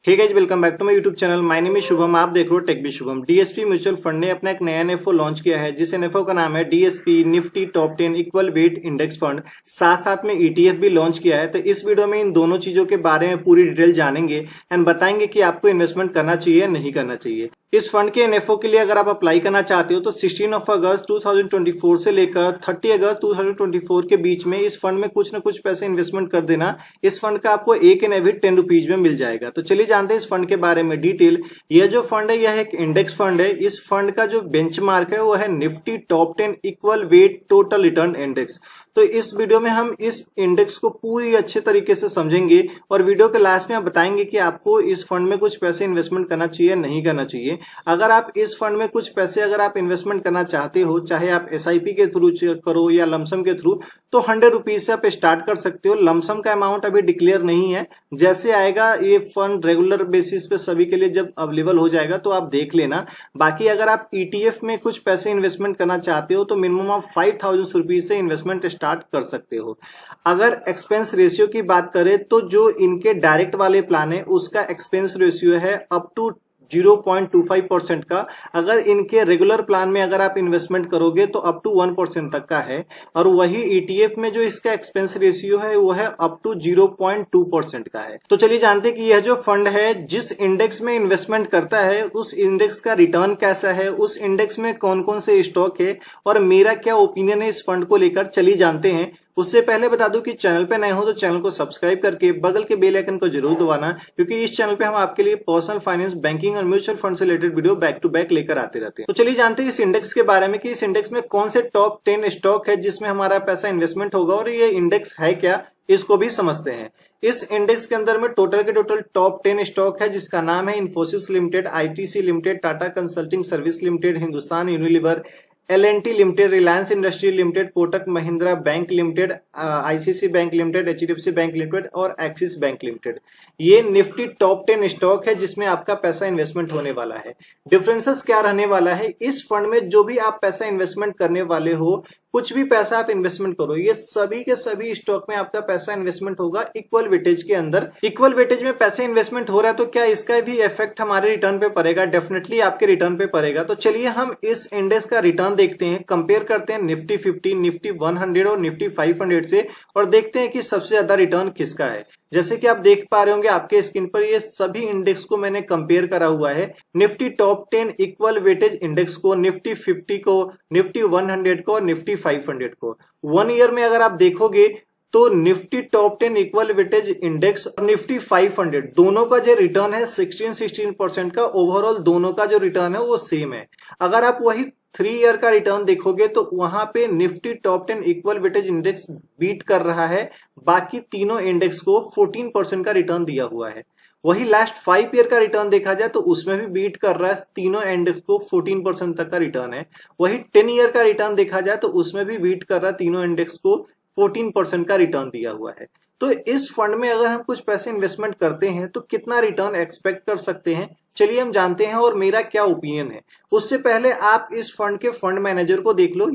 Hey guys, welcome back to my YouTube channel. My name is Shubham. आप देख रहे हो tech B Shubham. DSP mutual fund ने अपना एक नया एनएफओ लॉन्च किया है, जिस एनएफओ का नाम है DSP Nifty top 10 equal weight index fund. साथ साथ में ईटीएफ भी लॉन्च किया है। तो इस वीडियो में इन दोनों चीजों के बारे में पूरी डिटेल जानेंगे एंड बताएंगे कि आपको इन्वेस्टमेंट करना चाहिए या नहीं करना चाहिए। इस फंड के एनएफओ के लिए अगर आप अप्लाई करना चाहते हो तो 16 अगस्त 2024 से लेकर 30 अगस्त 2024 के बीच में इस फंड में कुछ न कुछ पैसे इन्वेस्टमेंट कर देना। इस फंड का आपको एक एन एवरेज 10 रुपीज में मिल जाएगा। तो चलिए जानते हैं इस फंड के बारे में डिटेल। यह जो फंड है यह एक इंडेक्स फंड है। इस फंड का जो बेंचमार्क है वो है Nifty top 10 equal weight total return index. तो इस वीडियो में हम इस इंडेक्स को पूरी अच्छे तरीके से समझेंगे और वीडियो के लास्ट में हम बताएंगे कि आपको इस फंड में कुछ पैसे इन्वेस्टमेंट करना चाहिए नहीं करना चाहिए। अगर आप इस फंड में कुछ पैसे अगर आप इन्वेस्टमेंट करना चाहते हो, चाहे आप एसआईपी के थ्रू करो या लमसम के थ्रू, तो 100 रुपीज से आप स्टार्ट कर सकते हो। लमसम का अमाउंट अभी डिक्लेयर नहीं है, जैसे आएगा ये फंड रेगुलर बेसिस पे सभी के लिए जब अवेलेबल हो जाएगा तो आप देख लेना। बाकी अगर आप ईटीएफ में कुछ पैसे इन्वेस्टमेंट करना चाहते हो तो मिनिमम आप 5000 रुपीज से इन्वेस्टमेंट स्टार्ट कर सकते हो। अगर एक्सपेंस रेशियो की बात करें तो जो इनके डायरेक्ट वाले प्लान है उसका एक्सपेंस रेशियो है अप टू 0.25% का। अगर इनके रेगुलर प्लान में अगर आप इन्वेस्टमेंट करोगे तो अप टू 1% तक का है। और वही ईटीएफ में जो इसका एक्सपेंस रेशियो है वो है अप टू 0.2% का है। तो चलिए जानते हैं कि यह जो फंड है जिस इंडेक्स में इन्वेस्टमेंट करता है उस इंडेक्स का रिटर्न कैसा है, उस इंडेक्स में कौन कौन से स्टॉक है और मेरा क्या ओपिनियन है इस फंड को लेकर, चलिए जानते हैं। उससे पहले बता दूं कि चैनल पे नए हो तो चैनल को सब्सक्राइब करके बगल के बेल आइकन को जरूर दबाना, क्योंकि इस चैनल पे हम आपके लिए पर्सनल फाइनेंस, बैंकिंग और म्यूचुअल फंड से related video back to back लेकर आते रहते हैं। तो चलिए जानते हैं इस इंडेक्स के बारे में कि इस इंडेक्स में कौन से टॉप 10 स्टॉक है जिसमें हमारा पैसा इन्वेस्टमेंट होगा और ये इंडेक्स है क्या, इसको भी समझते हैं। इस इंडेक्स के अंदर में टोटल के टोटल टॉप 10 स्टॉक है, जिसका नाम है Infosys limited, ITC limited, Tata consulting service limited, Hindustan Unilever, L&T limited, Reliance industry limited, Kotak Mahindra bank limited, ICC bank limited, HDFC bank limited और एक्सिस बैंक लिमिटेड। ये निफ्टी टॉप 10 स्टॉक है जिसमें आपका पैसा इन्वेस्टमेंट होने वाला है। डिफरेंसेस क्या रहने वाला है इस फंड में, जो भी आप पैसा इन्वेस्टमेंट करने वाले हो, कुछ भी पैसा आप इन्वेस्टमेंट करो, ये सभी के सभी स्टॉक में आपका पैसा इन्वेस्टमेंट होगा इक्वल वेटेज के अंदर। इक्वल वेटेज में पैसे इन्वेस्टमेंट हो रहा है तो क्या इसका भी इफेक्ट हमारे रिटर्न पे पड़ेगा? डेफिनेटली आपके रिटर्न पे पड़ेगा। तो चलिए हम इस इंडेक्स का रिटर्न देखते हैं, कंपेयर करते हैं निफ्टी 50, निफ्टी 100 और निफ्टी 500 से, और देखते हैं कि सबसे ज्यादा रिटर्न किसका है। जैसे कि आप देख पा रहे होंगे आपके स्क्रीन पर, ये सभी इंडेक्स को मैंने कंपेयर करा हुआ है। Nifty top 10 equal weightage index को, निफ्टी 50 को, निफ्टी 100 को, निफ्टी 500 को। 1 ईयर में अगर आप देखोगे तो Nifty top 10 equal weightage index और निफ्टी 500 दोनों का जो रिटर्न है 16% का। ओवरऑल दोनों का जो रिटर्न है वो सेम है। अगर आप वही 3 ईयर का रिटर्न देखोगे तो वहां पे Nifty top 10 equal weightage index beat कर रहा है, बाकी तीनों इंडेक्स को 14% का रिटर्न दिया हुआ है। वही लास्ट 5 ईयर का रिटर्न देखा जाए तो उसमें भी बीट कर रहा है, तीनों इंडेक्स को 14% तक का रिटर्न है। वही 10 ईयर का रिटर्न देखा जाए तो उसमें भी बीट कर रहा है, तीनों इंडेक्स को 14% का रिटर्न दिया हुआ है। तो इस फंड में अगर हम कुछ पैसे इन्वेस्टमेंट करते हैं तो कितना रिटर्न एक्सपेक्ट कर सकते हैं, चलिए हम जानते हैं और मेरा क्या ओपिनियन है। उससे पहले आप इस फंड के फंड मैनेजर को देख लो,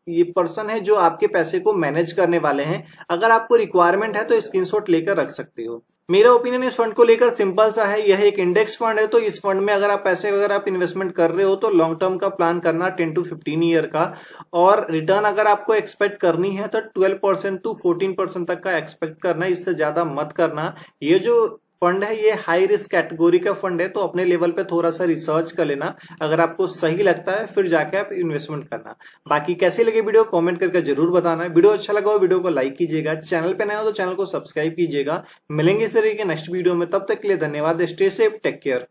ये पर्सन है जो आपके पैसे को मैनेज करने वाले हैं। अगर आपको रिक्वायरमेंट है तो स्क्रीनशॉट लेकर रख सकते हो। मेरा ओपिनियन इस फंड को लेकर सिंपल सा है, यह एक इंडेक्स फंड है। तो इस फंड में अगर आप पैसे अगर आप इन्वेस्टमेंट कर रहे हो तो लॉन्ग टर्म का प्लान करना 10 to 15 ईयर का, और रिटर्न अगर आपको एक्सपेक्ट करनी है तो 12% to 14% तक का एक्सपेक्ट करना, इससे ज्यादा मत करना। ये जो फंड है ये हाई रिस्क कैटेगरी का फंड है, तो अपने लेवल पे थोड़ा सा रिसर्च कर लेना। अगर आपको सही लगता है फिर जाके आप इन्वेस्टमेंट करना। बाकी कैसे लगे वीडियो कमेंट करके जरूर बताना। वीडियो अच्छा लगा हो वीडियो को लाइक कीजिएगा, चैनल पे नए हो तो चैनल को सब्सक्राइब कीजिएगा। मिलेंगे इस तरह के नेक्स्ट वीडियो में, तब तक के लिए धन्यवाद। Stay safe, take care.